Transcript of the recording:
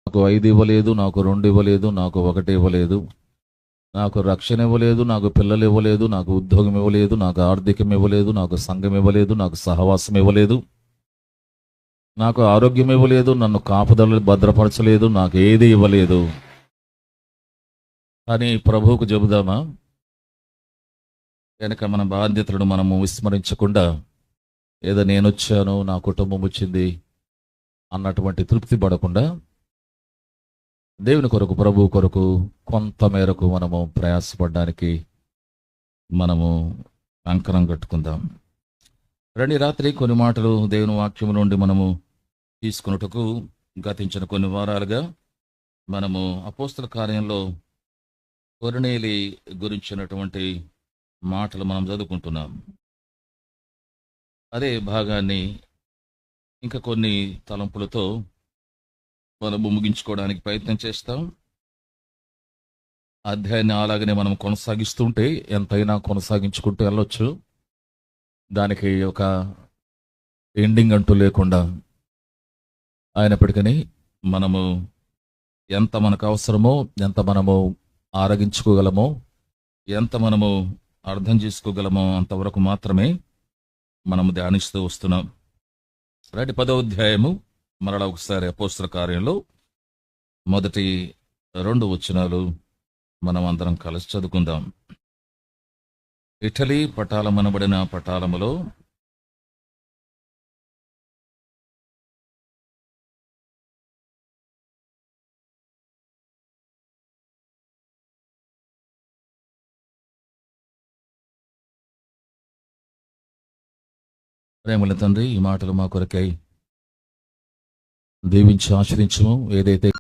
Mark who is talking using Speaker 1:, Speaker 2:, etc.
Speaker 1: నాకు 5 ఇవ్వలేదు, నాకు 2 ఇవ్వలేదు, నాకు 1 ఇవ్వలేదు, నాకు రక్షణ ఇవ్వలేదు, నాకు పిల్లలు ఇవ్వలేదు, నాకు ఉద్యోగం ఇవ్వలేదు, నాకు ఆర్థికం ఇవ్వలేదు, నాకు సంఘం ఇవ్వలేదు, నాకు సహవాసం ఇవ్వలేదు, నాకు ఆరోగ్యం ఇవ్వలేదు, నన్ను కాపుదల భద్రపరచలేదు, నాకు ఏది ఇవ్వలేదు అని ప్రభువుకు చెబుదామా? కనుక మన బాధ్యతలను మనము విస్మరించకుండా ఏదో నేను వచ్చాను, నా కుటుంబం వచ్చింది అన్నటువంటి తృప్తి పడకుండా దేవుని కొరకు, ప్రభు కొరకు కొంత మేరకు మనము ప్రయాసపడడానికి మనము కంకణం కట్టుకుందాం. రండి, రాత్రి కొన్ని మాటలు దేవుని వాక్యం నుండి మనము తీసుకున్నట్టుకు గతించిన కొన్ని వారాలుగా మనము అపోస్తల కార్యంలో కొర్నేలి గురించినటువంటి మాటలు మనం చదువుకుంటున్నాం. అదే భాగాన్ని ఇంకా కొన్ని తలంపులతో మనము ముగించుకోవడానికి ప్రయత్నం చేస్తాం. అధ్యాయాన్ని అలాగనే మనం కొనసాగిస్తుంటే ఎంతైనా కొనసాగించుకుంటూ వెళ్ళొచ్చు. దానికి ఒక ఎండింగ్ అంటూ లేకుండా అయినప్పటికీ మనము ఎంత మనకు అవసరమో, ఎంత మనము ఆరగించుకోగలమో, ఎంత మనము అర్థం చేసుకోగలమో అంతవరకు మాత్రమే మనము ధ్యానిస్తూ వస్తున్నాం. 10వ అధ్యాయము మరలా ఒకసారి అపోస్తల కార్యంలో మొదటి 2 వచనాలు మనం అందరం కలిసి చదువుకుందాం. ఇటలీ పటాలమనబడిన పటాలములో ప్రేమల తండ్రి, ఈ మాటలు మా కొరకై దీవించి ఆశ్రయించము. ఏదైతే